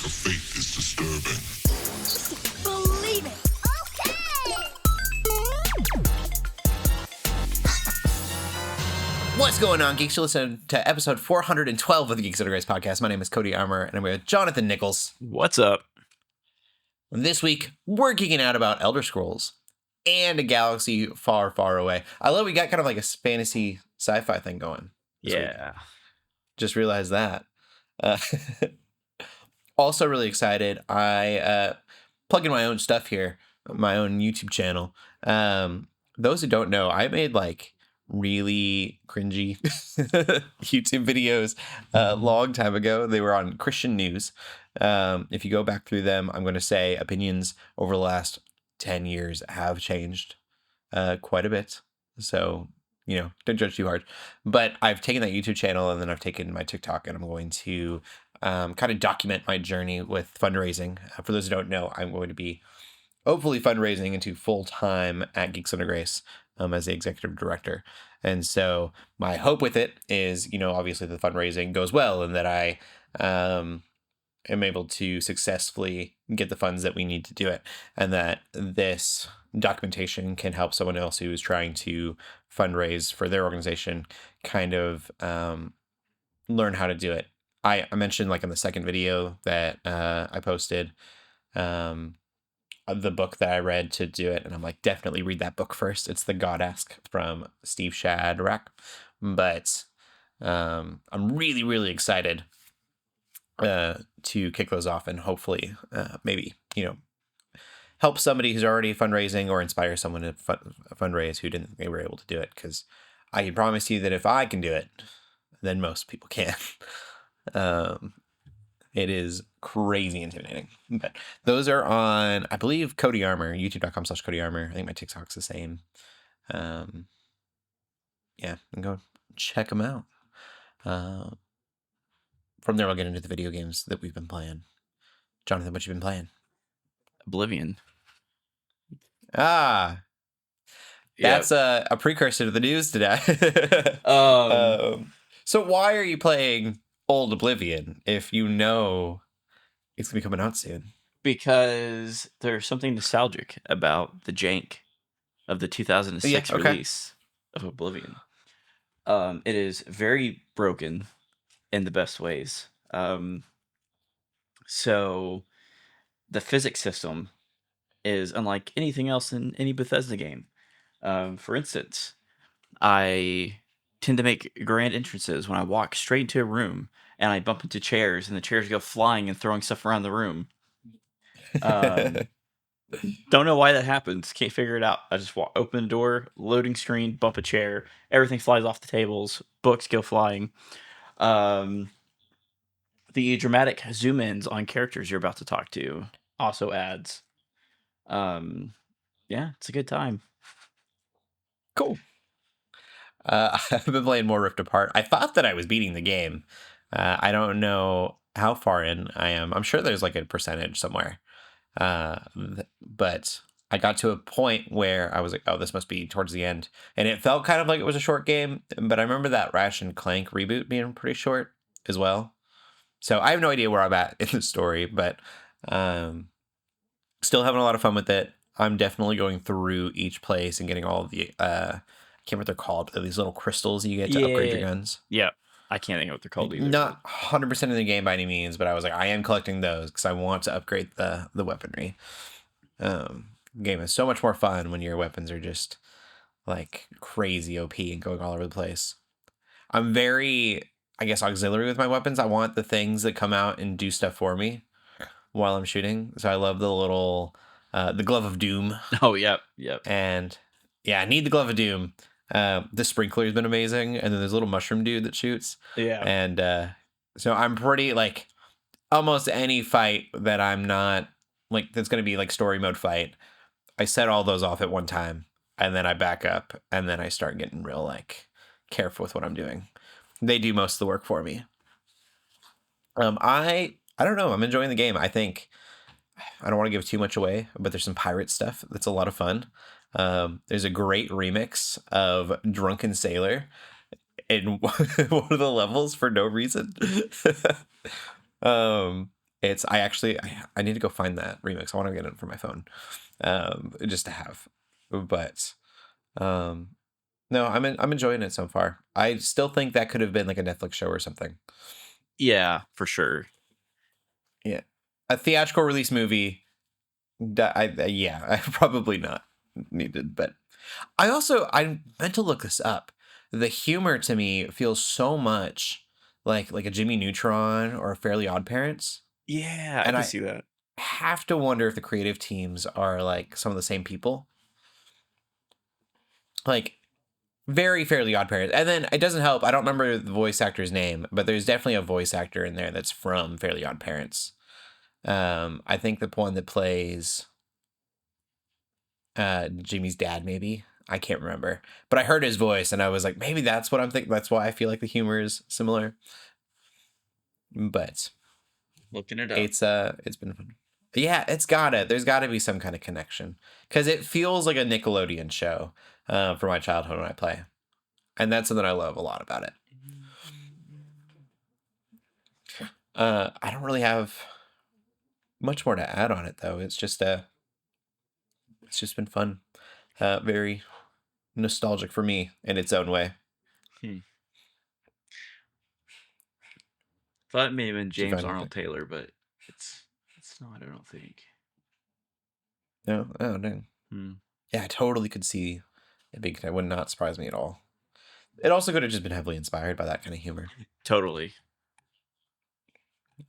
of faith is disturbing. Believe it. What's going on, Geeks? You listen to episode 412 of the Geeks Under Grace podcast. My name is Cody Armour, and I'm with Jonathan Nichols. What's up? This week, we're geeking out about Elder Scrolls and a galaxy far, far away. I love we got kind of like a fantasy sci-fi thing going. Yeah. Week. Just realized that. Also really excited. I plug in my own stuff here, my own YouTube channel. Those who don't know, I made like really cringy YouTube videos a long time ago. They were on Christian news. If you go back through them, I'm going to say opinions over the last 10 years have changed quite a bit. So, don't judge too hard. But I've taken that YouTube channel and then I've taken my TikTok and I'm going to kind of document my journey with fundraising. For those who don't know, I'm going to be hopefully fundraising into full-time at Geeks Under Grace as the executive director. And so my hope with it is, obviously the fundraising goes well and that I am able to successfully get the funds that we need to do it. And that this documentation can help someone else who is trying to fundraise for their organization kind of learn how to do it. I mentioned like in the second video that I posted, the book that I read to do it, and I'm like, definitely read that book first. It's The God-esque from Steve Shadrach. But I'm really, really excited to kick those off and hopefully maybe, help somebody who's already fundraising or inspire someone to fundraise who didn't think they were able to do it. Because I can promise you that if I can do it, then most people can. It is crazy intimidating. But those are on, I believe, Cody Armour, youtube.com/Cody Armour. I think my TikTok's the same. Yeah, and go check them out. From there, I'll get into the video games that we've been playing. Jonathan, what you been playing? Oblivion. That's a precursor to the news today. So why are you playing old Oblivion if you know it's going to be coming out soon? Because there's something nostalgic about the jank of the 2006 release of Oblivion. It is very broken in the best ways. So the physics system is unlike anything else in any Bethesda game. For instance, I tend to make grand entrances when I walk straight into a room and I bump into chairs and the chairs go flying and throwing stuff around the room. Don't know why that happens. Can't figure it out. I just open the door, loading screen, bump a chair, everything flies off the tables, books go flying. The dramatic zoom ins on characters you're about to talk to also adds. Yeah, it's a good time. Cool. I've been playing more Rift Apart. I thought that I was beating the game. I don't know how far in I am. I'm sure there's like a percentage somewhere. But I got to a point where I was like, oh, this must be towards the end. And it felt kind of like it was a short game. But I remember that Ratchet and Clank reboot being pretty short as well. So I have no idea where I'm at in the story, but still having a lot of fun with it. I'm definitely going through each place and getting all of the, I can't remember what they're called, but these little crystals you get to upgrade your guns. Yeah, I can't think of what they're called either. Not 100% in the game by any means, but I was like, I am collecting those because I want to upgrade the weaponry. The game is so much more fun when your weapons are just like crazy OP and going all over the place. I'm very, I guess, auxiliary with my weapons. I want the things that come out and do stuff for me while I'm shooting. So I love the little, the Glove of Doom. Oh, yep. And yeah, I need the Glove of Doom. The sprinkler has been amazing. And then there's a little mushroom dude that shoots. Yeah. And so I'm pretty, like, almost any fight that I'm not, like, that's going to be like story mode fight, I set all those off at one time. And then I back up. And then I start getting real, like, careful with what I'm doing. They do most of the work for me. I don't know. I'm enjoying the game. I think I don't want to give too much away, but there's some pirate stuff that's a lot of fun. There's a great remix of Drunken Sailor in one of the levels for no reason. I need to go find that remix. I want to get it for my phone, just to have. But no, I'm enjoying it so far. I still think that could have been like a Netflix show or something. Yeah, for sure. Yeah, a theatrical release movie. Probably not needed. But I meant to look this up. The humor to me feels so much like a Jimmy Neutron or a Fairly Odd Parents. Yeah, I And can I see that. have to wonder if the creative teams are like some of the same people. Like very Fairly Odd Parents. And then it doesn't help. I don't remember the voice actor's name, but there's definitely a voice actor in there that's from Fairly Odd Parents. I think the one that plays Jimmy's dad, maybe. I can't remember. But I heard his voice and I was like, maybe that's what I'm thinking. That's why I feel like the humor is similar. But Looking it up. it's been fun. Yeah, there's gotta be some kind of connection. Because it feels like a Nickelodeon show for my childhood when I play. And that's something I love a lot about it. I don't really have much more to add on it though. It's just been fun. Very nostalgic for me in its own way. Thought it may have been Did you James find Arnold anything? Taylor, but it's not. I don't think. No? Oh, dang. Hmm. Yeah, I totally could see it being. It would not surprise me at all. It also could have just been heavily inspired by that kind of humor, Totally.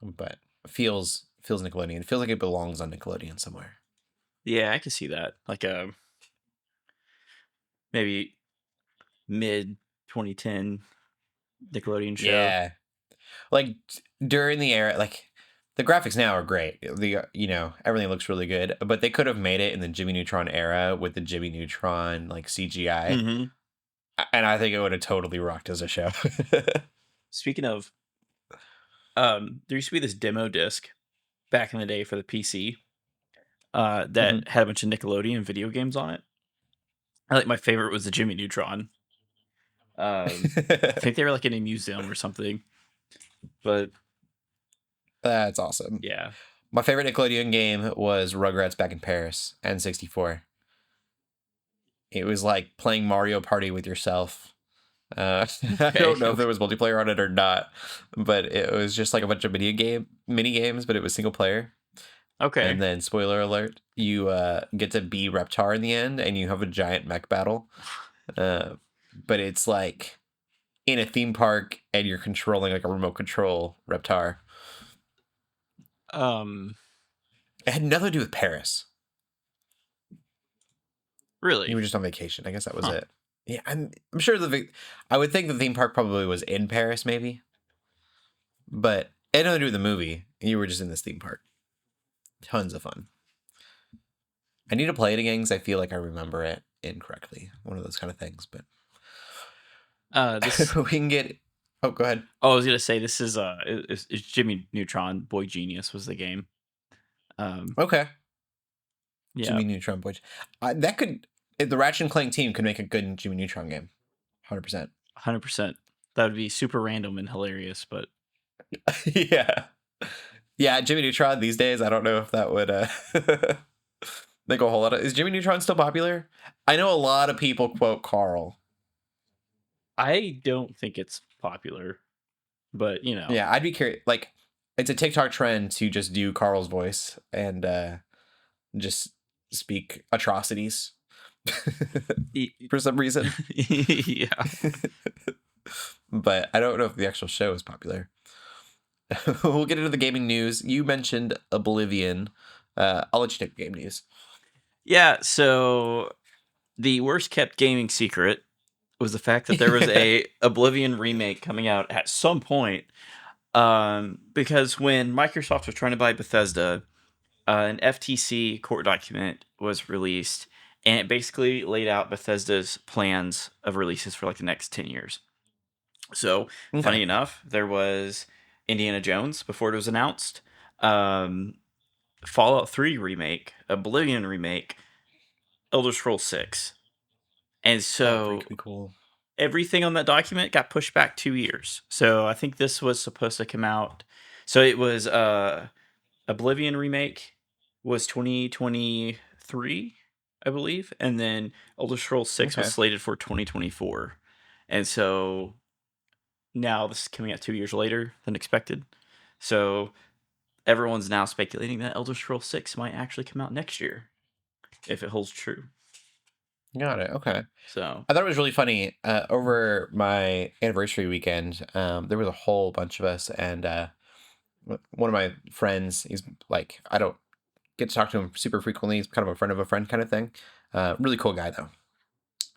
but feels Nickelodeon. It feels like it belongs on Nickelodeon somewhere. Yeah, I can see that. Like maybe mid 2010 Nickelodeon show. Yeah, like during the era, like the graphics now are great. Everything looks really good, but they could have made it in the Jimmy Neutron era with the Jimmy Neutron like CGI, Mm-hmm. and I think it would have totally rocked as a show. Speaking of, there used to be this demo disc back in the day for the PC that had a bunch of Nickelodeon video games on it. I think my favorite was the Jimmy Neutron. I think they were like in a museum or something. But That's awesome. yeah. My favorite Nickelodeon game was Rugrats Back in Paris, N64. It was like playing Mario Party with yourself. I don't know if there was multiplayer on it or not, but it was just like a bunch of mini games, but it was single player. Okay. And then, spoiler alert, you get to be Reptar in the end, and you have a giant mech battle. But it's like in a theme park, and you're controlling like a remote control Reptar. It had nothing to do with Paris. Really? You were just on vacation. I guess that was it. Yeah, I'm sure I would think the theme park probably was in Paris, maybe. But it had nothing to do with the movie. You were just in this theme park. Tons of fun. I need to play it again because I feel like I remember it incorrectly. One of those kind of things, but this we can get. Oh, go ahead. Oh, I was gonna say this is it's Jimmy Neutron. Boy Genius was the game. Okay. Yeah. Jimmy Neutron Boy. That could. If the Ratchet and Clank team could make a good Jimmy Neutron game. 100%. 100%. That would be super random and hilarious, but yeah. Yeah, Jimmy Neutron these days, I don't know if that would make a whole lot of. Is Jimmy Neutron still popular? I know a lot of people quote Carl. I don't think it's popular, but Yeah, I'd be curious. Like, it's a TikTok trend to just do Carl's voice and just speak atrocities for some reason. Yeah. But I don't know if the actual show is popular. We'll get into the gaming news. You mentioned Oblivion. I'll let you take the game news. Yeah, so the worst kept gaming secret was the fact that there was a Oblivion remake coming out at some point. Because when Microsoft was trying to buy Bethesda, an FTC court document was released, and it basically laid out Bethesda's plans of releases for like the next 10 years. So, funny enough, there was Indiana Jones before it was announced, Fallout 3 remake, Oblivion remake, Elder Scrolls 6. And so cool. Everything on that document got pushed back 2 years. So I think this was supposed to come out. So it was Oblivion remake was 2023, I believe, and then Elder Scrolls 6 was Okay. slated for 2024. And so now this is coming out 2 years later than expected. So everyone's now speculating that Elder Scrolls 6 might actually come out next year if it holds true. Got it. Okay. So I thought it was really funny. Over my anniversary weekend, there was a whole bunch of us, and one of my friends, he's like, I don't get to talk to him super frequently. He's kind of a friend of a friend kind of thing. Really cool guy, though.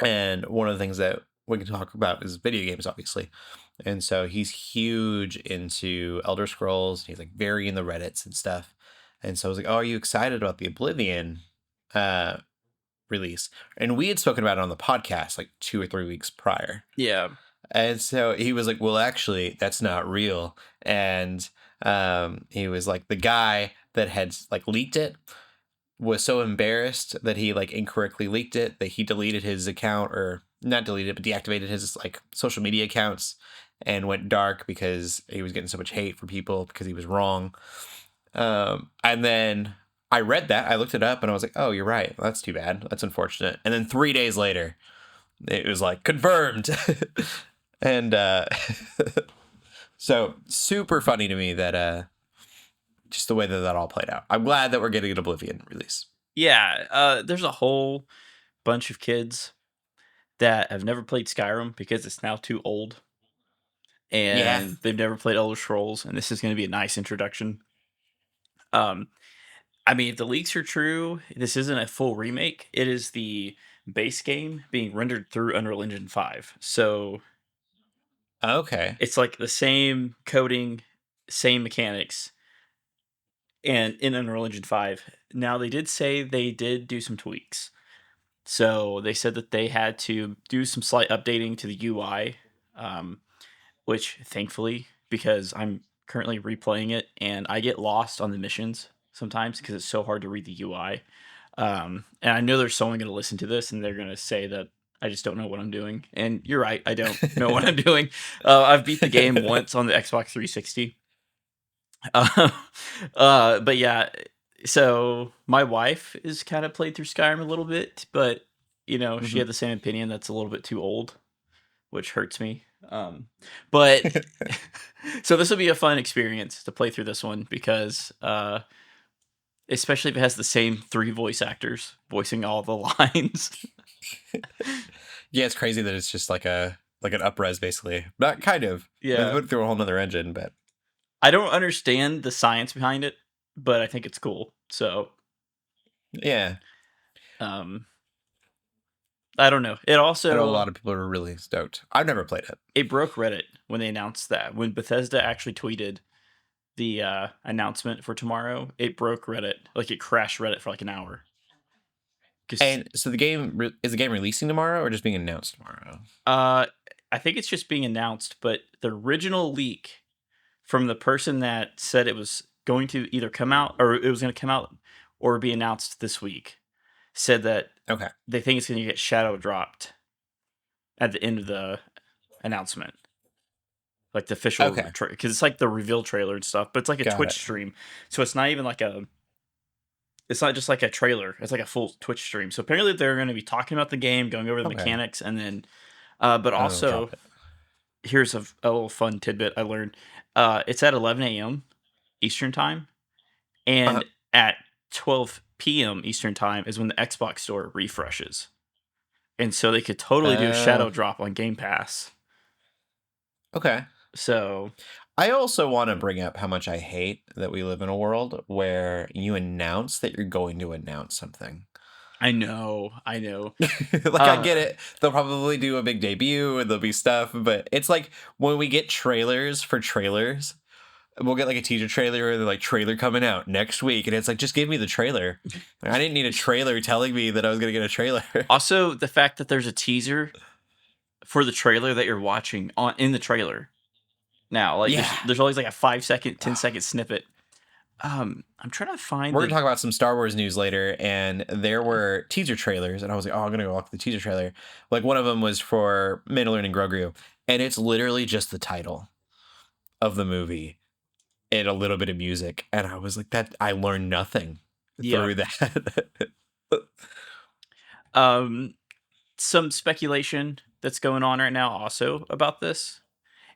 And one of the things that we can talk about is video games, obviously. And so he's huge into Elder Scrolls. He's like very in the Reddits and stuff. And so I was like, "Oh, are you excited about the Oblivion uh, release?" And we had spoken about it on the podcast like 2 or 3 weeks prior. yeah, And so he was like, "Well, actually, that's not real." And he was like, the guy that had like leaked it was so embarrassed that he like incorrectly leaked it that he deleted his account, or not deleted, but deactivated his like social media accounts and went dark because he was getting so much hate from people because he was wrong. And then I read that, I looked it up, and I was like, "Oh, you're right. That's too bad. That's unfortunate." And then 3 days later, it was like confirmed. And so super funny to me that just the way that that all played out. I'm glad that we're getting an Oblivion release. yeah. There's a whole bunch of kids that have never played Skyrim because it's now too old, and they've never played Elder Scrolls, and this is going to be a nice introduction. I mean, if the leaks are true, this isn't a full remake. It is the base game being rendered through Unreal Engine 5. So Okay. it's like the same coding, same mechanics, and in Unreal Engine 5. Now, they did say they did do some tweaks. So they said that they had to do some slight updating to the UI, which thankfully, because I'm currently replaying it and I get lost on the missions sometimes because it's so hard to read the UI. And I know there's someone going to listen to this and they're going to say that I just don't know what I'm doing. And you're right, I don't know what I'm doing. I've beat the game once on the Xbox 360. But yeah, so my wife is kind of played through Skyrim a little bit, but she had the same opinion that's a little bit too old, which hurts me. But so this will be a fun experience to play through this one because especially if it has the same 3 voice actors voicing all the lines. Yeah, it's crazy that it's just like an upres basically. Not kind of. Yeah. They went through a whole nother engine, but I don't understand the science behind it, but I think it's cool. So yeah. I don't know. It also, I know a lot of people are really stoked. I've never played it. it broke Reddit when they announced that. When Bethesda actually tweeted the announcement for tomorrow, it broke Reddit. Like it crashed Reddit for like an hour. And so the game is the game releasing tomorrow or just being announced tomorrow? I think it's just being announced, but the original leak from the person that said it was going to either come out or it was going to come out or be announced this week said that Okay. they think it's going to get shadow dropped at the end of the announcement. Like the official, Okay. because it's like the reveal trailer and stuff, but it's like a Got Twitch it. stream. So it's not even like it's not just like a trailer. It's like a full Twitch stream. So apparently they're going to be talking about the game, going over the Okay. mechanics, and then, but also, drop it. here's a little fun tidbit I learned. It's at 11 a.m. Eastern time, and at 12 p.m. Eastern time is when the Xbox store refreshes. And so they could totally do a shadow drop on Game Pass. Okay. So I also want to bring up how much I hate that we live in a world where you announce that you're going to announce something. I know. Like, I get it. They'll probably do a big debut and there'll be stuff, but it's like when we get trailers for trailers, we'll get like a teaser trailer or they're like trailer coming out next week. And it's like, just give me the trailer. Like, I didn't need a trailer telling me that I was going to get a trailer. Also, the fact that there's a teaser for the trailer that you're watching in the trailer. Now, like there's always like a 5-second, 10-second snippet. I'm trying to find. We're going to talk about some Star Wars news later, and there were teaser trailers, and I was like, oh, I'm going to go watch the teaser trailer. Like, one of them was for Mandalorian and Grogu, and it's literally just the title of the movie. and a little bit of music, and I was like, that I learned nothing Yeah. through that. Some speculation that's going on right now also about this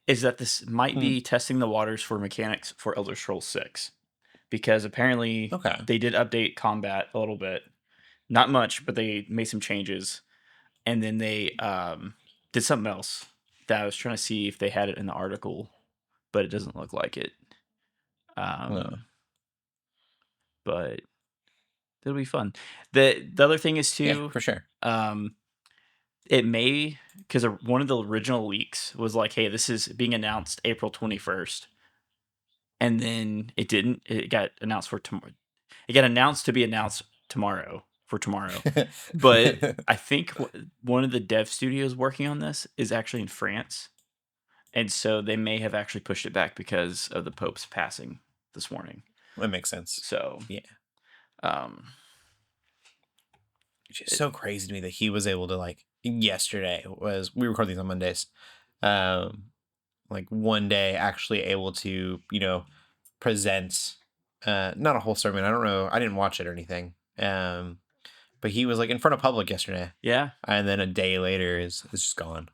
is that this might Hmm. be testing the waters for mechanics for Elder Scrolls 6, because apparently Okay. they did update combat a little bit. Not much, but they made some changes. And then they did something else that I was trying to see if they had it in the article, but it doesn't look like it. No. But it'll be fun. The other thing is Yeah, too, for sure. it may, because one of the original leaks was like, hey, this is being announced April 21st. And then it didn't. It got announced for tomorrow. It got announced to be announced tomorrow for tomorrow. But I think one of the dev studios working on this is actually in France. And so they may have actually pushed it back because of the Pope's passing this morning. That makes sense. So, Yeah. um, Which is so crazy to me that he was able to, like, yesterday was, we record these on Mondays, like one day actually able to, present, not a whole sermon. I don't know. I didn't watch it or anything. But he was like in front of public yesterday, yeah. and then a day later is just gone.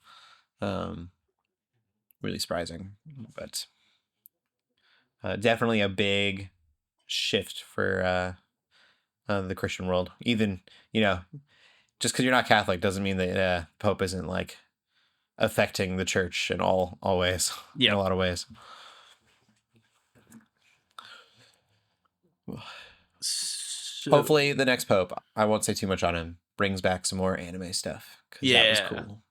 Really surprising, but definitely a big shift for the Christian world. Even, just because you're not Catholic doesn't mean that Pope isn't like affecting the church in all ways. Yeah. In a lot of ways. So, Hopefully the next Pope, I won't say too much on him, brings back some more anime stuff, because that was cool.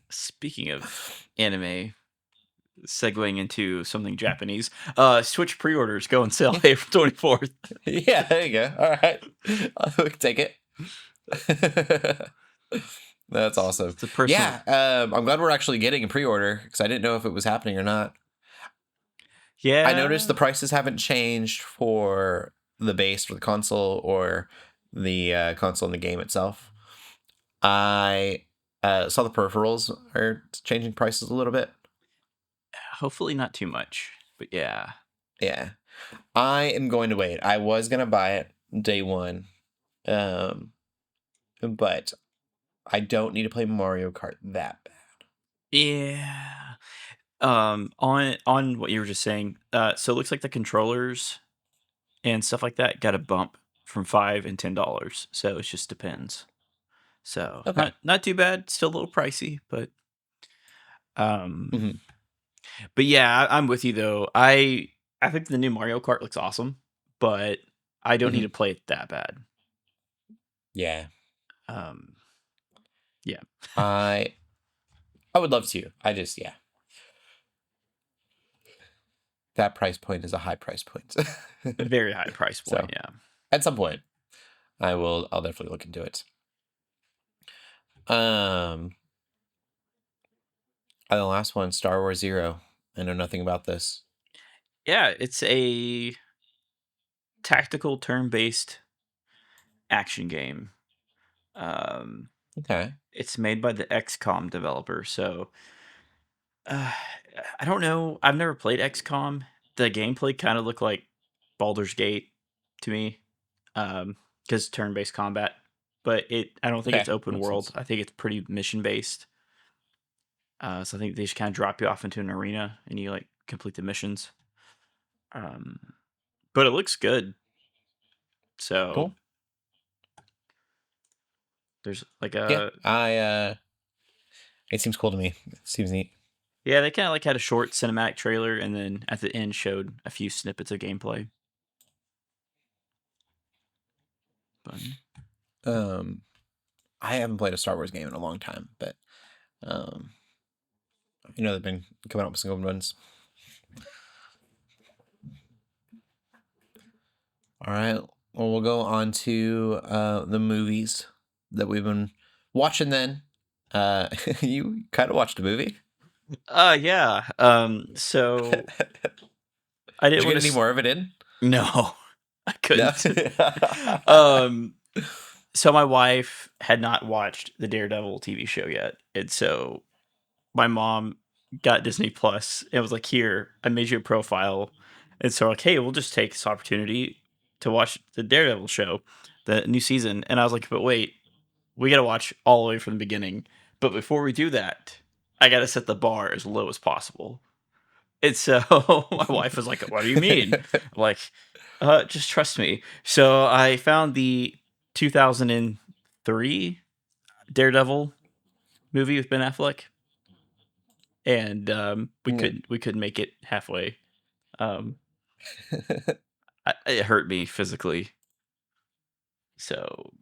Speaking of anime, segueing into something Japanese, Switch pre-orders go on sale April 24th. Yeah, there you go. All right. We can take it. That's awesome. It's a personal... Yeah, I'm glad we're actually getting a pre-order, because I didn't know if it was happening or not. Yeah. I noticed the prices haven't changed for the base for the console or the console in the game itself. I saw the peripherals are changing prices a little bit. Hopefully not too much, but yeah. Yeah. I am going to wait. I was going to buy it day one, but I don't need to play Mario Kart that bad. Yeah. On what you were just saying, so it looks like the controllers and stuff like that got a bump from $5 and $10. So it just depends. So Okay. not too bad. Still a little pricey, but Mhm. but yeah, I'm with you though. I think the new Mario Kart looks awesome, but I don't need to play it that bad. Yeah. Yeah. I would love to. I just, yeah. That price point is a high price point. A very high price point, So, yeah. at some point, I'll definitely look into it. The last one, Star Wars Zero. I know nothing about this. Yeah, it's a tactical turn-based action game. Okay. It's made by the XCOM developer, so I don't know. I've never played XCOM. The gameplay kind of looked like Baldur's Gate to me, because turn-based combat. But I don't think Okay, it's open makes world. sense. I think it's pretty mission-based. So I think they just kind of drop you off into an arena and you like complete the missions. But it looks good. So Cool. there's like Yeah, it seems cool to me. It seems neat. yeah, they kind of like had a short cinematic trailer and then at the end showed a few snippets of gameplay. But I haven't played a Star Wars game in a long time, but they've been coming up with some good ones. All right. Well, we'll go on to the movies that we've been watching then. You kind of watched a movie? yeah. So I Did didn't you want get any more of it in? No, I No. couldn't. So my wife had not watched the Daredevil TV show yet, and so my mom got Disney Plus. It was like, here, I made you a profile. And so like, hey, we'll just take this opportunity to watch the Daredevil show, the new season. And I was like, but wait, we got to watch all the way from the beginning. But before we do that, I got to set the bar as low as possible. And so my wife was like, what do you mean? I'm like, just trust me. So I found the 2003 Daredevil movie with Ben Affleck, and we couldn't make it halfway. It hurt me physically. So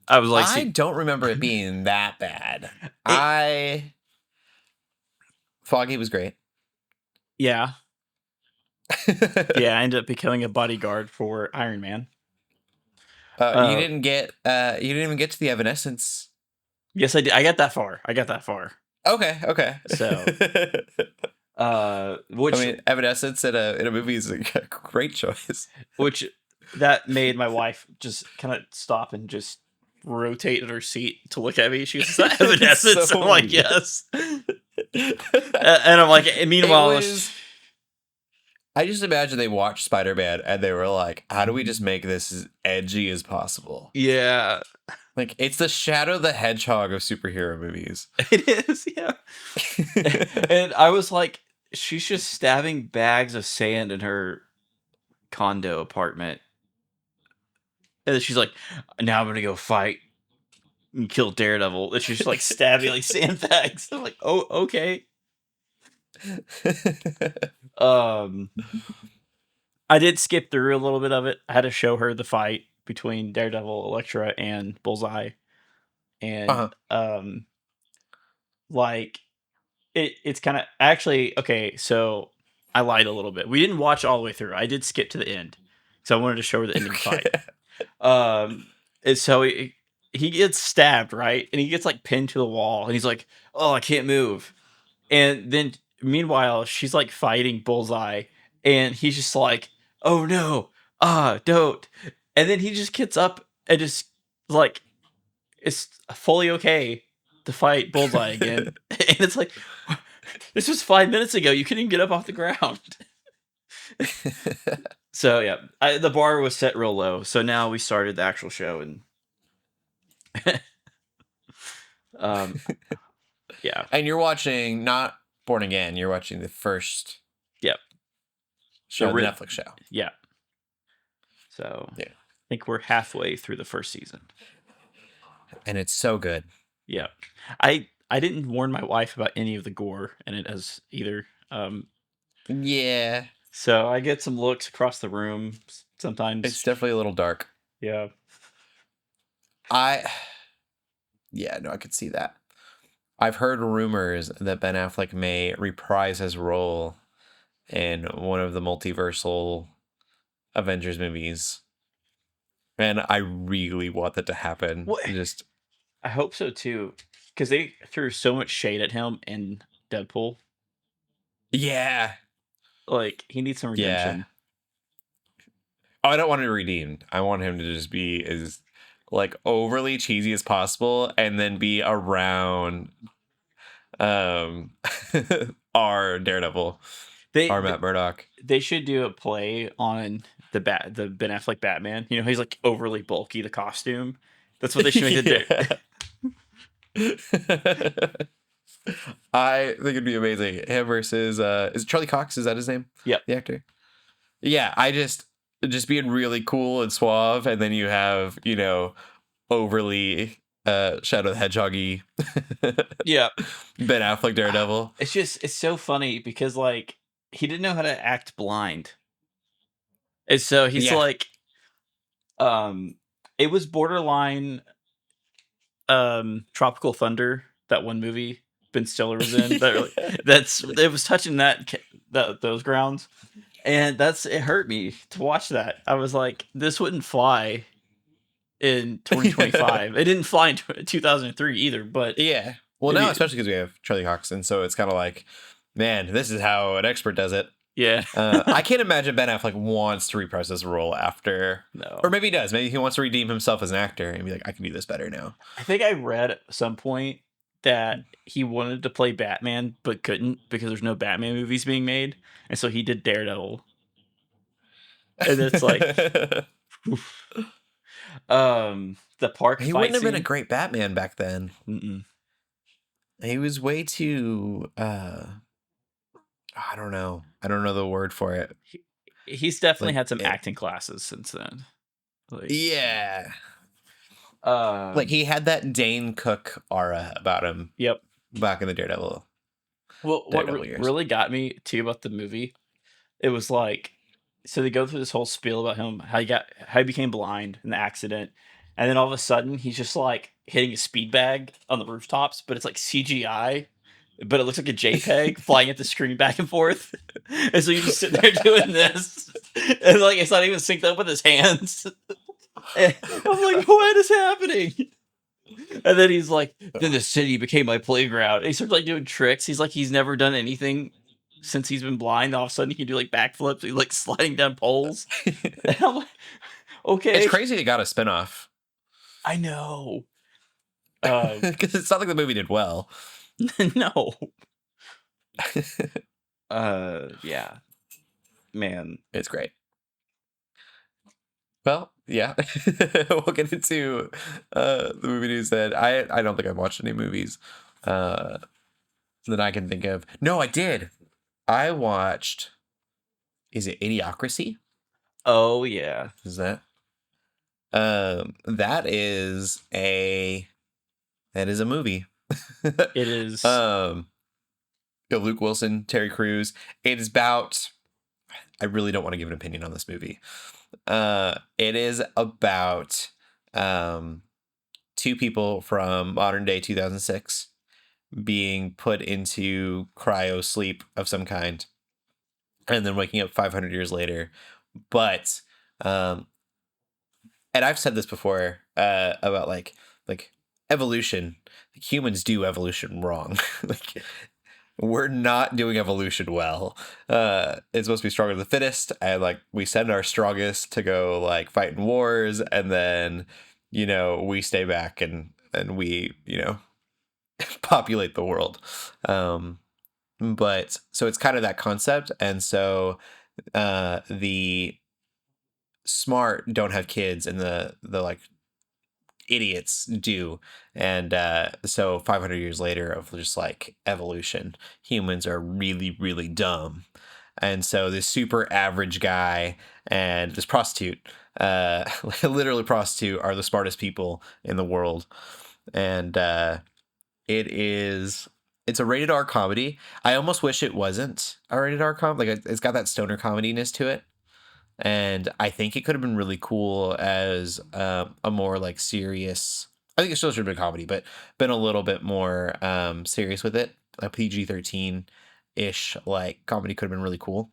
I was like, I don't remember it being that bad. Foggy was great. Yeah. Yeah, I ended up becoming a bodyguard for Iron Man. You didn't even get to the Evanescence. Yes, I did. I got that far. Okay. So, which I mean, Evanescence in a movie is a great choice. Which that made my wife just kind of stop and just rotate in her seat to look at me. She was like, Evanescence. So I'm like, weird. yes. And I'm like, meanwhile, I just imagine they watched Spider-Man and they were like, how do we just make this as edgy as possible? yeah, Like, it's the Shadow the Hedgehog of superhero movies. it is. Yeah. And I was like, she's just stabbing bags of sand in her condo apartment. And then she's like, now I'm going to go fight and kill Daredevil. And she's just like stabbing like sandbags. I'm like, oh, okay. I did skip through a little bit of it. I had to show her the fight between Daredevil, Elektra, and Bullseye, and like it's kind of actually okay. So I lied a little bit. We didn't watch all the way through. I did skip to the end, so I wanted to show her the ending fight. And so he gets stabbed, right, and he gets like pinned to the wall, and he's like, "Oh, I can't move," and then. Meanwhile, she's like fighting Bullseye, and he's just like, "Oh no, don't!" And then he just gets up and just like, it's fully okay to fight Bullseye again. And it's like, this was 5 minutes ago. You couldn't even get up off the ground. So yeah, the bar was set real low. So now we started the actual show, and yeah. And you're watching not Born Again. You're watching the first show, the Netflix show. Yeah. So yeah. I think we're halfway through the first season. And it's so good. Yeah. I didn't warn my wife about any of the gore in it as either. Yeah. So I get some looks across the room sometimes. It's definitely a little dark. Yeah. I could see that. I've heard rumors that Ben Affleck may reprise his role in one of the multiversal Avengers movies. And I really want that to happen. I hope so too. Because they threw so much shade at him in Deadpool. Yeah. Like, he needs some redemption. Yeah. Oh, I don't want him redeemed. I want him to just be as like overly cheesy as possible and then be around our Daredevil, our Matt Murdock. They should do a play on the Ben Affleck Batman. You know, he's like overly bulky, the costume. That's what they should make it do. I think it'd be amazing. Him versus is it Charlie Cox? Is that his name? Yep. The actor. Yeah, I just being really cool and suave, and then you have, you know, overly Shadow the Hedgehog-y. Yeah. Ben Affleck Daredevil. It's so funny because like he didn't know how to act blind. And so he's like it was borderline Tropical Thunder, that one movie Ben Stiller was in. It was touching those grounds. And it hurt me to watch that. I was like, this wouldn't fly in 2025. It didn't fly in 2003 either, but yeah. Well, now especially because we have Charlie Cox, and so it's kind of like, man, this is how an expert does it. Yeah. I can't imagine Ben Affleck wants to reprise this role after. No. Or maybe he does. Maybe he wants to redeem himself as an actor and be like, I can do this better now. I think I read at some point that he wanted to play Batman but couldn't because there's no Batman movies being made, and so he did Daredevil. And it's like, oof. The park He fight wouldn't have been a scene. great Batman back then. Mm-mm. He was way too I don't know. I don't know the word for it. He's definitely Like had some it, acting classes since then. Like, yeah. Like he had that Dane Cook aura about him yep. back in the Daredevil Well, what Daredevil years. really got me too about the movie, it was like, so they go through this whole spiel about him, how he became blind in the accident, and then all of a sudden he's just like hitting a speed bag on the rooftops, but it's like CGI, but it looks like a JPEG flying at the screen back and forth, and so you just sit there doing this, and like it's not even synced up with his hands. And I'm like, what is happening? And then he's like, then the city became my playground. And he starts like doing tricks. He's like, he's never done anything since he's been blind. All of a sudden, he can do like backflips. He's like sliding down poles. And I'm like, okay, It's crazy they got a spinoff. I know. Because it's not like the movie did well. No. Yeah, man. It's great. Well, yeah. We'll get into the movie news then. I don't think I've watched any movies that I can think of. No, I did. I watched, is it Idiocracy? Oh yeah. Is that? That is a movie. It is. Luke Wilson, Terry Crews. It is about, I really don't want to give an opinion on this movie. It is about two people from modern day 2006 being put into cryo sleep of some kind and then waking up 500 years later. But and I've said this before about like evolution. Humans do evolution wrong. Like we're not doing evolution well. It's supposed to be stronger than the fittest, and like we send our strongest to go like fight in wars, and then we stay back and we populate the world. But so it's kind of that concept, and so the smart don't have kids, and the like idiots do. And so 500 years later of just like evolution, humans are really really dumb, and so this super average guy and this prostitute, literally prostitute, are the smartest people in the world. And it's a rated R comedy. I almost wish it wasn't a rated R comedy. Like it's got that stoner comediness to it. And I think it could have been really cool as a more like serious. I think it still should have been comedy, but been a little bit more serious with it. A PG-13 ish like comedy could have been really cool.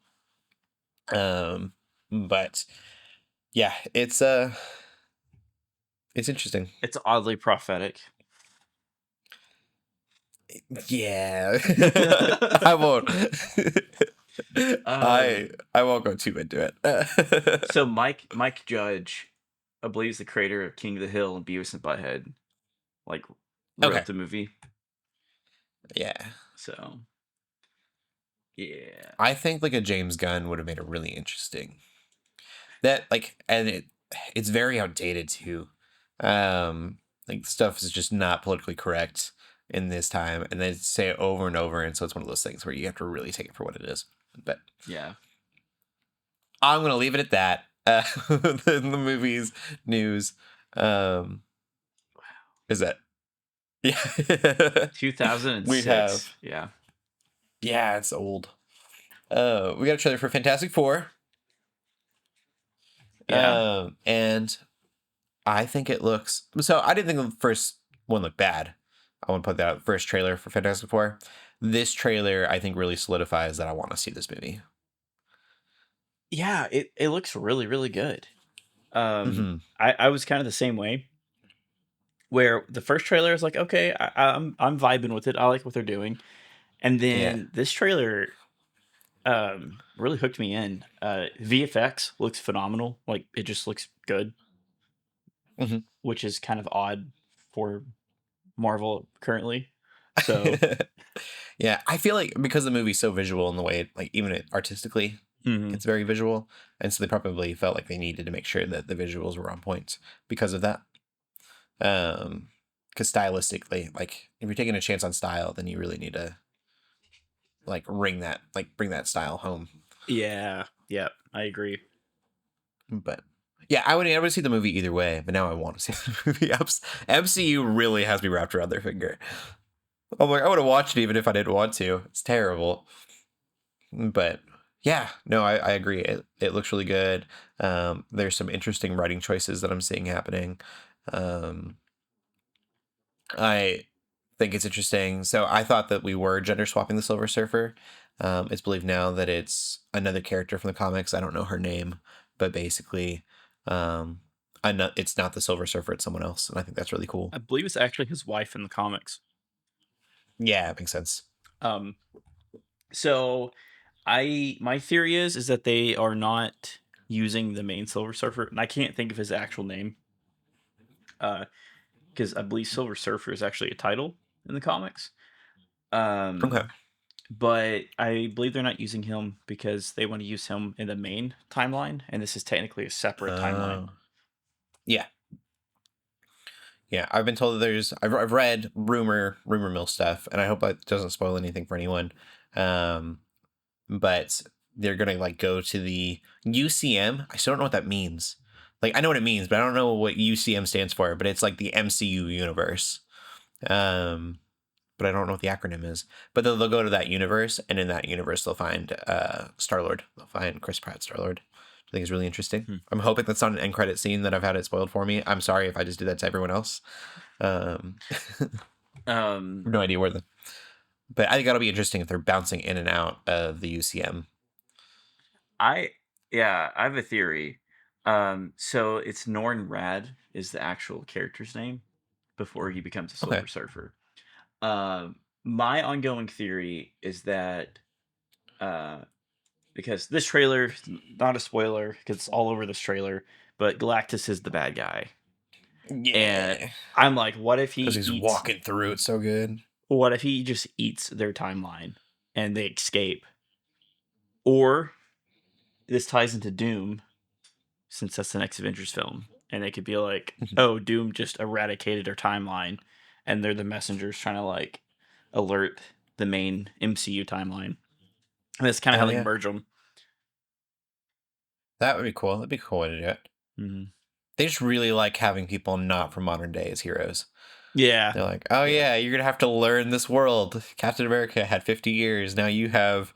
But yeah, it's interesting. It's oddly prophetic. Yeah, I won't. I won't go too into it. So Mike Judge, I believe, is the creator of King of the Hill and Beavis and Butthead, like wrote Okay. the movie. Yeah. So yeah, I think like a James Gunn would have made it really interesting. That like, and it's very outdated too. Like stuff is just not politically correct in this time, and they say it over and over, and so it's one of those things where you have to really take it for what it is. But yeah. I'm gonna leave it at that. The movies news. Is that? Yeah. 2006. We have. Yeah. Yeah, it's old. We got a trailer for Fantastic Four. Yeah. And I think it looks. So I didn't think the first one looked bad. I want to put that out. First trailer for Fantastic Four. This trailer, I think, really solidifies that I want to see this movie. Yeah, it looks really, really good. Mhm. I was kind of the same way. Where the first trailer is like, okay, I'm vibing with it. I like what they're doing. And then this trailer really hooked me in. VFX looks phenomenal. Like it just looks good. Mhm. Which is kind of odd for Marvel currently. So Yeah, I feel like because the movie's so visual in the way, like even it artistically, mhm. it's very visual, and so they probably felt like they needed to make sure that the visuals were on point because of that. Because stylistically, like if you're taking a chance on style, then you really need to like bring that style home. Yeah, yeah, I agree. But yeah, I would see the movie either way, but now I want to see the movie. MCU really has me wrapped around their finger. I'm like, I would have watched it even if I didn't want to. It's terrible. But yeah, no, I agree. It looks really good. There's some interesting writing choices that I'm seeing happening. Um, I think it's interesting. So I thought that we were gender swapping the Silver Surfer. It's believed now that it's another character from the comics. I don't know her name, but basically, um, it's not the Silver Surfer. It's someone else, and I think that's really cool. I believe it's actually his wife in the comics. Yeah, it makes sense. Um, so my theory is that they are not using the main Silver Surfer, and I can't think of his actual name. Because I believe Silver Surfer is actually a title in the comics. Okay. But I believe they're not using him because they want to use him in the main timeline, and this is technically a separate timeline. Yeah. Yeah, I've been told that I've read rumor mill stuff, and I hope that doesn't spoil anything for anyone. But they're gonna like go to the UCM. I still don't know what that means. Like I know what it means, but I don't know what UCM stands for. But it's like the MCU universe. But I don't know what the acronym is. But they'll go to that universe, and in that universe, they'll find Star-Lord. They'll find Chris Pratt Star-Lord. I think is really interesting. I'm hoping that's not an end credit scene that I've had it spoiled for me. I'm sorry if I just did that to everyone else. No idea where the. But I think that'll be interesting if they're bouncing in and out of the UCM. I have a theory. So it's Norn Rad is the actual character's name before he becomes a Silver Okay. Surfer. My ongoing theory is that because this trailer, not a spoiler, because it's all over this trailer, but Galactus is the bad guy. Yeah. And I'm like, what if he Because he's eats, walking through it so good. what if he just eats their timeline and they escape? Or this ties into Doom, since that's the next Avengers film, and they could be like, oh, Doom just eradicated our timeline, and they're the messengers trying to like alert the main MCU timeline. And that's kind of how they merge them. That would be cool. That'd be a cool way to do it. Mm-hmm. They just really like having people not from modern day as heroes. Yeah. They're like, oh yeah, you're gonna have to learn this world. Captain America had 50 years. Now you have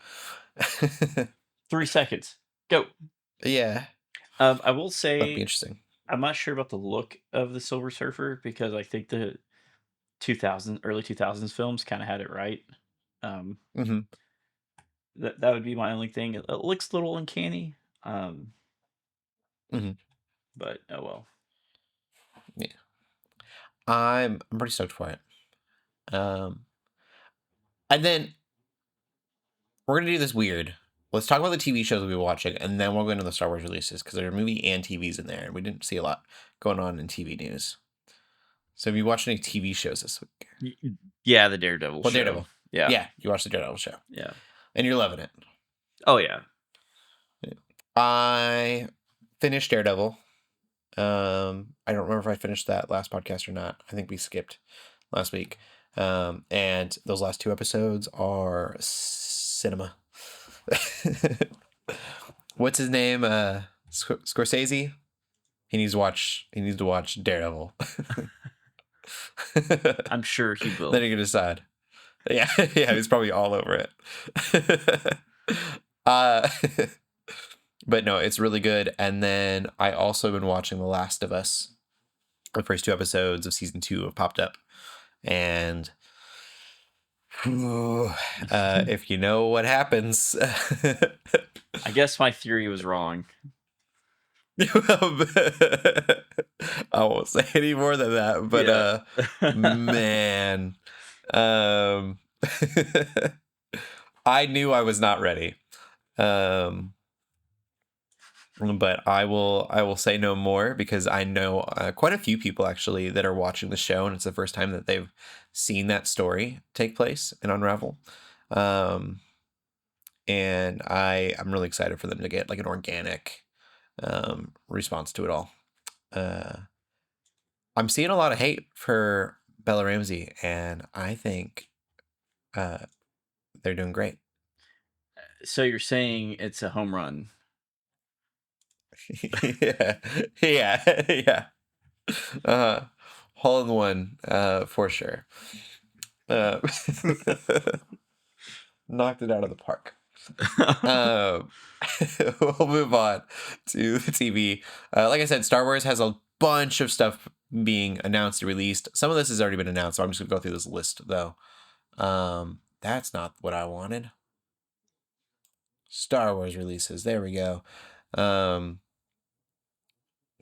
3 seconds. Go. Yeah. I will say That'd be interesting. I'm not sure about the look of the Silver Surfer because I think the early 2000s films kind of had it right. Mm-hmm. That would be my only thing. It looks a little uncanny. Mm-hmm. But oh well. Yeah. I'm pretty stoked for it. And then we're gonna do this weird. Let's talk about the TV shows we've been watching, and then we'll go into the StarWars releases because there are movie and TVs in there, and we didn't see a lot going on in TV news. So have you watched any TV shows this week? Yeah, the Daredevil show. Daredevil. Yeah. Yeah, you watched the Daredevil show. Yeah. And you're loving it. Oh yeah. I finished Daredevil. I don't remember if I finished that last podcast or not. I think we skipped last week. And those last 2 episodes are cinema. What's his name? Scorsese. He needs to watch Daredevil. I'm sure he will. Then he can decide. Yeah, yeah, he's probably all over it. But no, it's really good. And then I also been watching The Last of Us. The first 2 episodes of season 2 have popped up, and if you know what happens, I guess my theory was wrong. I won't say any more than that, but man, I knew I was not ready. but I will say no more because I know quite a few people actually that are watching the show, and it's the first time that they've seen that story take place and unravel. Um, and I'm really excited for them to get like an organic response to it all. Uh, I'm seeing a lot of hate for Bella Ramsey, and I think uh, they're doing great. So you're saying it's a home run? Yeah, yeah, yeah. Uh, hole in one, for sure. Uh, knocked it out of the park. Um, we'll move on to the TV. Like I said, Star Wars has a bunch of stuff being announced and released. Some of this has already been announced, so I'm just gonna go through this list though. That's not what I wanted. Star Wars releases. There we go. Um,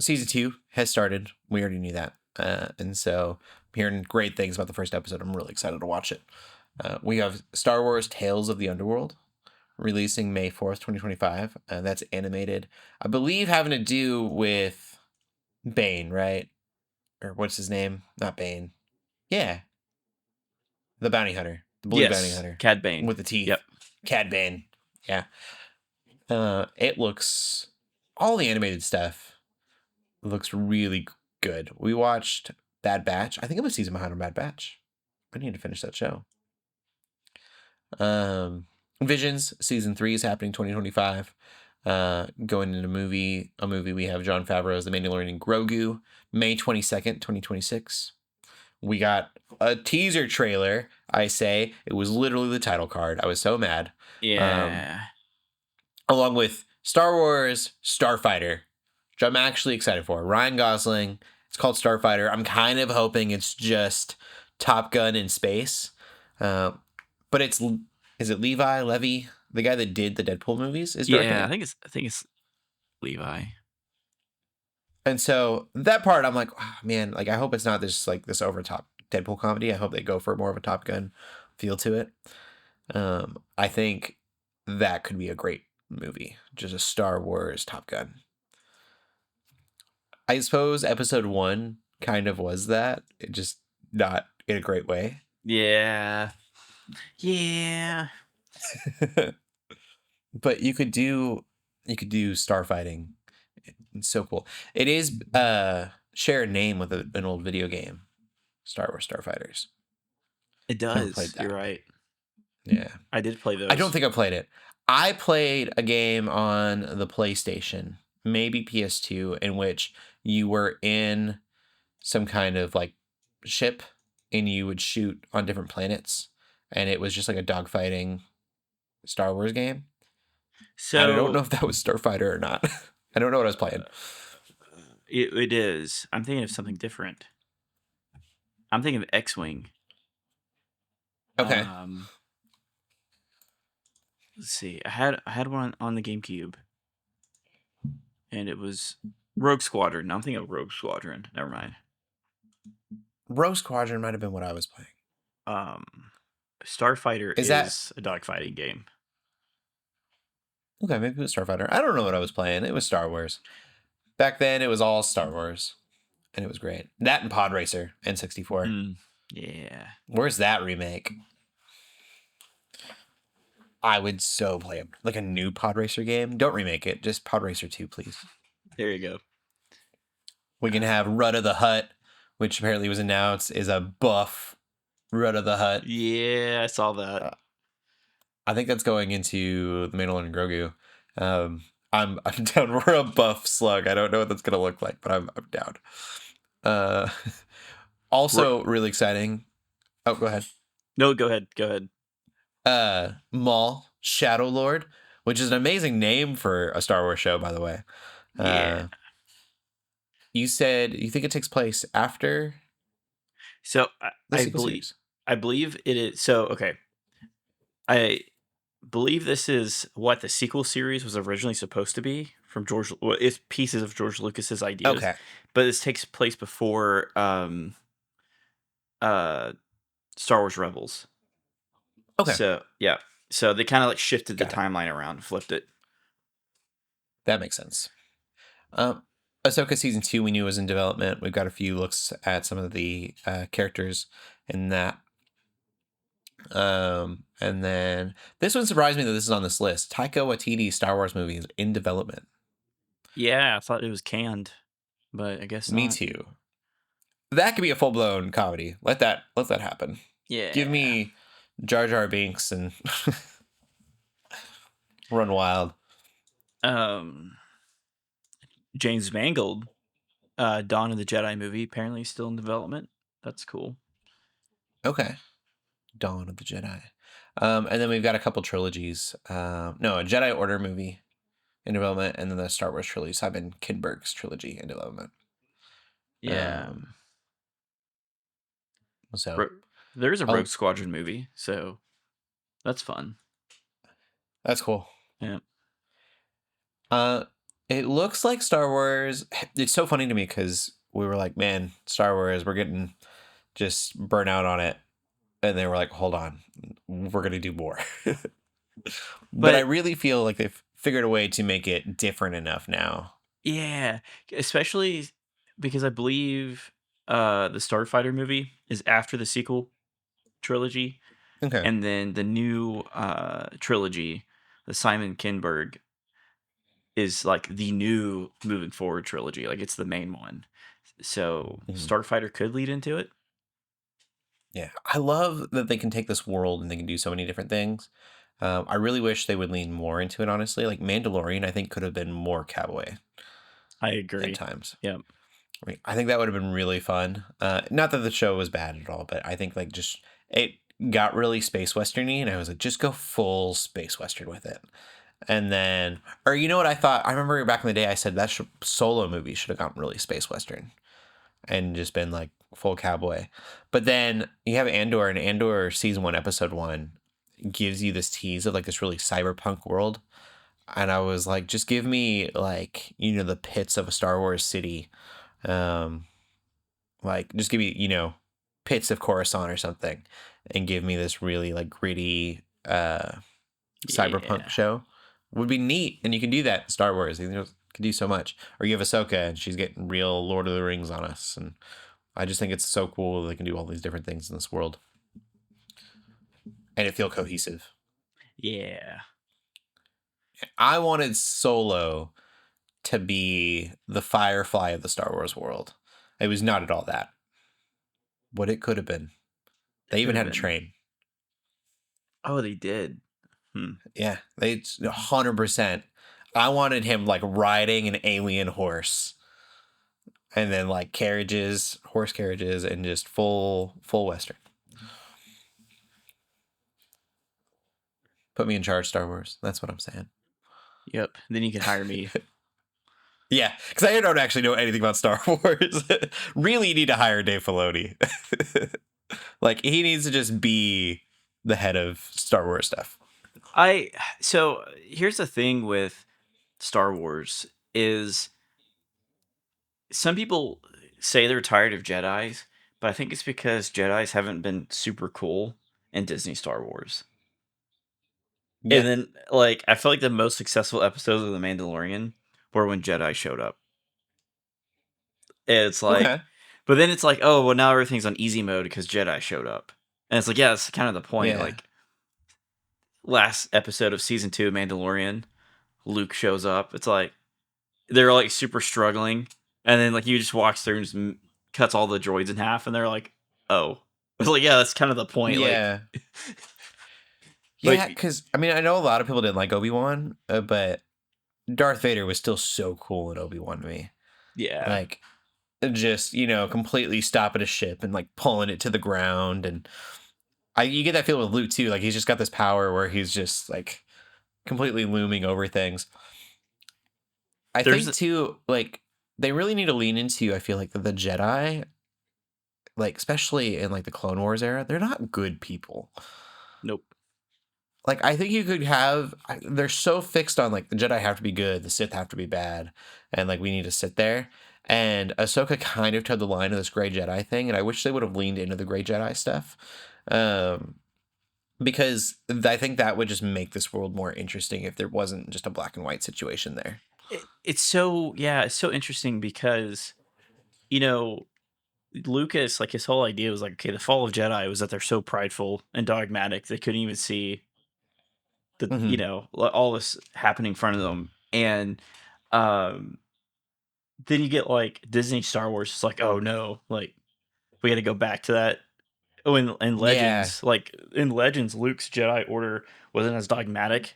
season 2 has started. We already knew that. And so I'm hearing great things about the first episode. I'm really excited to watch it. We have Star Wars Tales of the Underworld releasing May 4th, 2025. That's animated, I believe, having to do with Bane, right? Or what's his name? Not Bane. Yeah. The bounty hunter. The blue bounty Yes, hunter. Cad Bane. With the teeth. Yep. Cad Bane. Yeah. It looks, all the animated stuff looks really good. We watched Bad Batch. I think I'm a season behind on Bad Batch. I need to finish that show. Visions season 3 is happening 2025. Going into a movie we have Jon Favreau's The Mandalorian Grogu, May 22nd, 2026. We got a teaser trailer. I say it was literally the title card. I was so mad. Yeah. Along with Star Wars Starfighter, which I'm actually excited for. Ryan Gosling. It's called Starfighter. I'm kind of hoping it's just Top Gun in space. But is it Levy, the guy that did the Deadpool movies, is directing Yeah, it. I think it's Levi. And so that part, I'm like, oh, man, like I hope it's not this over top Deadpool comedy. I hope they go for more of a Top Gun feel to it. I think that could be a great movie, just a Star Wars Top Gun. I suppose episode 1 kind of was that, it just not in a great way. Yeah. Yeah. But you could do starfighting. It's so cool. It is share a name with an old video game, Star Wars Starfighters. It Never played does. that. You're right. Yeah. I did play those. I don't think I played it. I played a game on the PlayStation, maybe PS2, in which you were in some kind of like ship and you would shoot on different planets, and it was just like a dogfighting Star Wars game. So I don't know if that was Starfighter or not. I don't know what I was playing. it is. I'm thinking of something different. I'm thinking of X-Wing. Okay. Let's see. I had one on the GameCube, and it was Rogue Squadron. No, I'm thinking of Rogue Squadron. Never mind. Rogue Squadron might have been what I was playing. Starfighter Is is that- a dogfighting game. Okay, maybe it was Starfighter. I don't know what I was playing. It was Star Wars. Back then, it was all Star Wars, and it was great. That and Pod Racer N64. Yeah. Where's that remake? I would so play it. Like a new Pod Racer game. Don't remake it. Just Pod Racer 2, please. There you go. We can have Rudda the Hutt, which apparently was announced is a buff Rudda the Hutt. Yeah, I saw that. I think that's going into the Mandalorian Grogu. I'm down for a buff slug. I don't know what that's gonna look like, but I'm down. Also really exciting. Oh, go ahead. No, go ahead. Go ahead. Maul Shadow Lord, which is an amazing name for a Star Wars show, by the way. Yeah. You said you think it takes place after So the I sequel believe series? I believe it is. So okay, I believe this is what the sequel series was originally supposed to be from George. Well, it's pieces of George Lucas's ideas. Okay. But this takes place before Star Wars Rebels. Okay. So they kind of like shifted the Got it. timeline around, flipped it. That makes sense. Um, Ahsoka season 2 we knew was in development. We've got a few looks at some of the characters in that. And then this one surprised me that this is on this list. Taika Waititi's Star Wars movie is in development. Yeah, I thought it was canned, but I guess Me not. too. That could be a full blown comedy. Let that happen. Yeah. Give me Jar Jar Binks and run wild. James Mangold, Dawn of the Jedi movie, apparently still in development. That's cool. Okay. Dawn of the Jedi. And then we've got a couple trilogies. No, a Jedi Order movie in development, and then the Star Wars trilogy, Simon Kinberg's trilogy in development. Yeah. So there's a Rogue Squadron movie, so that's fun. That's cool. Yeah. It looks like Star Wars. It's so funny to me because we were like, man, Star Wars, we're getting just burnt out on it. And they were like, hold on, we're going to do more. But I really feel like they've figured a way to make it different enough now. Yeah, especially because I believe the Starfighter movie is after the sequel trilogy. Okay. And then the new trilogy, the Simon Kinberg, is like the new moving forward trilogy. Like it's the main one. So Starfighter could lead into it. Yeah, I love that they can take this world and they can do so many different things. I really wish they would lean more into it, honestly. Like Mandalorian, I think could have been more cowboy. I agree. At times. Yeah. I think that would have been really fun. Not that the show was bad at all, but I think like just it got really space westerny, and I was like, just go full space western with it. And then, or you know what I thought? I remember back in the day, I said that Solo movie should have gotten really space western, and just been like full cowboy. But then you have Andor, and Andor season 1, episode 1 gives you this tease of like this really cyberpunk world. And I was like, just give me like, you know, the pits of a Star Wars city. Like just give me, you know, pits of Coruscant or something, and give me this really like gritty cyberpunk show. Would be neat. And you can do that in Star Wars. You know, can do so much. Or you have Ahsoka and she's getting real Lord of the Rings on us. And I just think it's so cool that they can do all these different things in this world. And it feel cohesive. Yeah. I wanted Solo to be the Firefly of the Star Wars world. It was not at all that. What it could have been. They even had a train. Oh, they did. Yeah, they 100%. I wanted him like riding an alien horse, and then like carriages, horse carriages, and just full Western. Put me in charge, Star Wars. That's what I'm saying. Yep. Then you can hire me. Yeah, because I don't actually know anything about Star Wars. Really, you need to hire Dave Filoni. Like he needs to just be the head of Star Wars stuff. So here's the thing with Star Wars is some people say they're tired of Jedis, but I think it's because Jedis haven't been super cool in Disney Star Wars. Yeah. And then like I feel like the most successful episodes of The Mandalorian were when Jedi showed up. It's like but then it's like, oh well now everything's on easy mode because Jedi showed up. And it's like, yeah, that's kind of the point. Yeah. Like last episode of season 2 of Mandalorian, Luke shows up. It's like they're like super struggling, and then like you just walks through and just cuts all the droids in half, and they're like, "Oh," it's like, yeah, that's kind of the point. Yeah, like, yeah, because I mean, I know a lot of people didn't like Obi-Wan, but Darth Vader was still so cool in Obi-Wan to me. Yeah, like just completely stopping a ship and like pulling it to the ground and. You get that feeling with Luke too. Like he's just got this power where he's just like completely looming over things. I think too, like they really need to lean into. I feel like the Jedi, like especially in like the Clone Wars era, they're not good people. Nope. Like I think you could have. They're so fixed on like the Jedi have to be good, the Sith have to be bad, and like we need to sit there. And Ahsoka kind of towed the line of this Gray Jedi thing, and I wish they would have leaned into the Gray Jedi stuff. Because I think that would just make this world more interesting if there wasn't just a black and white situation there. It's so it's so interesting because you know Lucas, like his whole idea was like, okay, the fall of Jedi was that they're so prideful and dogmatic they couldn't even see the Hmm. all this happening in front of them, and um then you get like Disney Star Wars. It's like, oh no, like we got to go back to that. Oh, and Yeah. Legends, like in Legends, Luke's Jedi Order wasn't as dogmatic,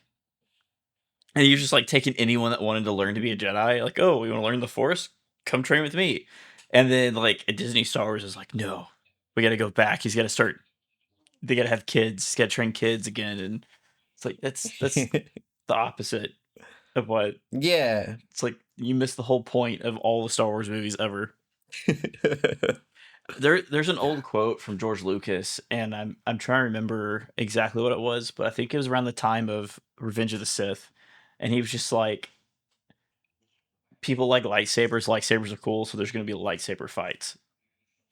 and he was just like taking anyone that wanted to learn to be a Jedi. Like, oh, you want to learn the Force? Come train with me. And then like a Disney Star Wars is like, no, we got to go back. He's got to start. They got to have kids. He's got to train kids again, and it's like that's the opposite of what. Yeah. It's like you missed the whole point of all the Star Wars movies ever. There's an old quote from George Lucas, and I'm trying to remember exactly what it was, but I think it was around the time of Revenge of the Sith, and he was just like, people like lightsabers. Lightsabers are cool, so there's going to be lightsaber fights.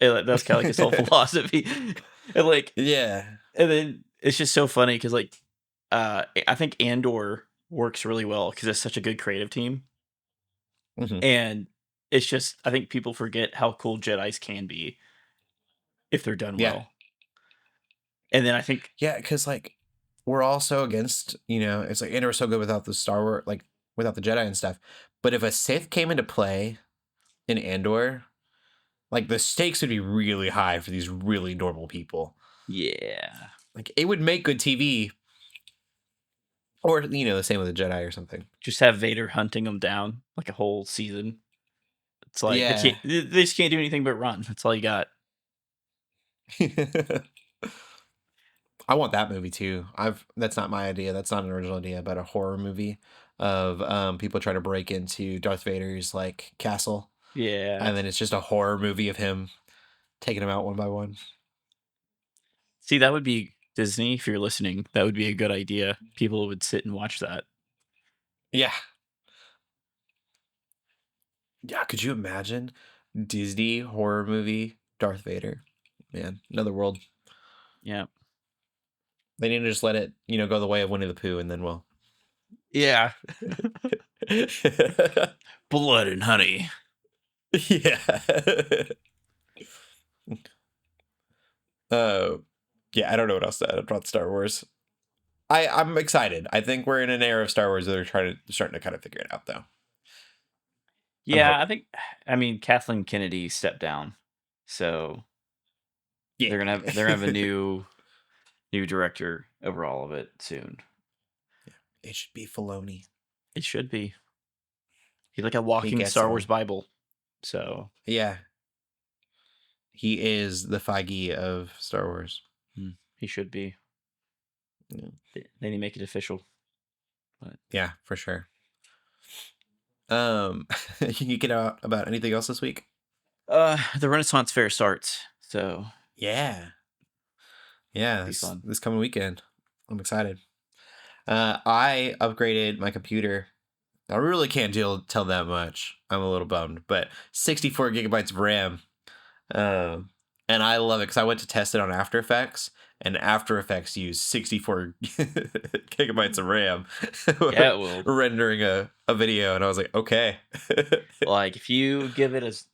And that's kind of like his whole philosophy, and like, Yeah. and then it's just so funny because like, I think Andor works really well because it's such a good creative team, Hmm. and it's just I think people forget how cool Jedi's can be if they're done Yeah. well. And then I think Yeah, because like we're all so against, it's like Andor was so good without the Star Wars, like without the Jedi and stuff. But if a Sith came into play in Andor, like the stakes would be really high for these really normal people. yeah. Like it would make good TV, or the same with the Jedi or something. Just have Vader hunting them down like a whole season. It's like Yeah. they just can't do anything but run. That's all you got. I want that movie too. That's not my idea. That's not an original idea, but a horror movie of people trying to break into Darth Vader's like castle, Yeah. and then it's just a horror movie of him taking them out one by one. See, that would be Disney if you're listening. That would be a good idea. People would sit and watch that. Yeah. Yeah, could you imagine Disney horror movie Darth Vader? Man, another world. Yeah. They need to just let it, go the way of Winnie the Pooh, and then we'll. Yeah. Blood and honey. Yeah. Yeah, I don't know what else to add about Star Wars. I'm excited. I think we're in an era of Star Wars that they're starting to kind of figure it out, though. Yeah, I mean Kathleen Kennedy stepped down. So Yeah. they're gonna have a new director over all of it soon. It should be Filoni. It should be. He's like a walking gets Star them. Wars Bible. So Yeah. He is the Feige of Star Wars. he should be. Yeah. They need to make it official. But Yeah, for sure. You get out about anything else this week? the Renaissance Fair starts. So Yeah. Yeah, be fun. this coming weekend. I'm excited. I upgraded my computer. I really can't tell that much. I'm a little bummed, but 64 gigabytes of RAM. And I love it because I went to test it on After Effects, and After Effects used 64 gigabytes of RAM. Yeah, it will. Rendering a video, and I was like, okay. Like if you give it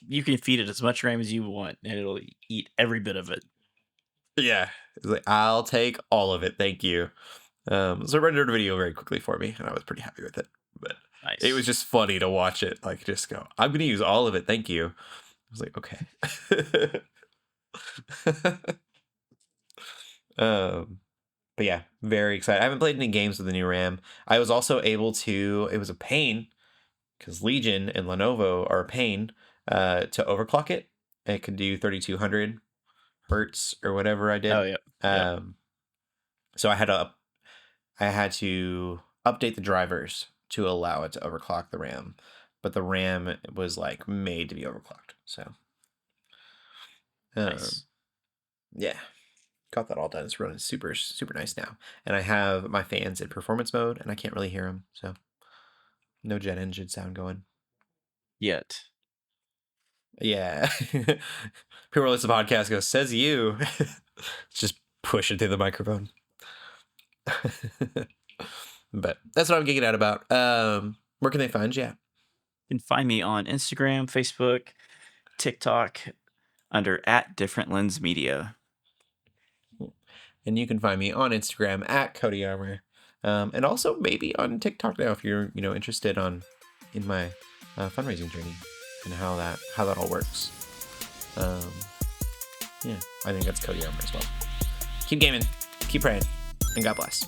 you can feed it as much RAM as you want, and it'll eat every bit of it. Yeah, it's like I'll take all of it, thank you. So it rendered a video very quickly for me, and I was pretty happy with it. But Nice. it was just funny to watch it, like just go, I'm gonna use all of it, thank you. I was like, okay. But yeah, very excited. I haven't played any games with the new RAM. I was also able to. It was a pain because Legion and Lenovo are a pain to overclock it. It could do 3200 hertz or whatever I did. Oh yeah. So I had to update the drivers to allow it to overclock the RAM, but the RAM was like made to be overclocked. So, Nice. yeah, got that all done. It's running super nice now, and I have my fans in performance mode, and I can't really hear them, so no jet engine sound going Yet. Yeah, people listen to the podcast go, says you. Just push it through the microphone. But that's what I'm geeking out about. Where can they find you at? You can find me on Instagram, Facebook, TikTok under @DifferentLensMedia. And you can find me on Instagram at Cody Armour. And also maybe on TikTok now if you're interested in my fundraising journey and how that all works. Yeah, I think that's Cody Armour as well. Keep gaming, keep praying, and God bless.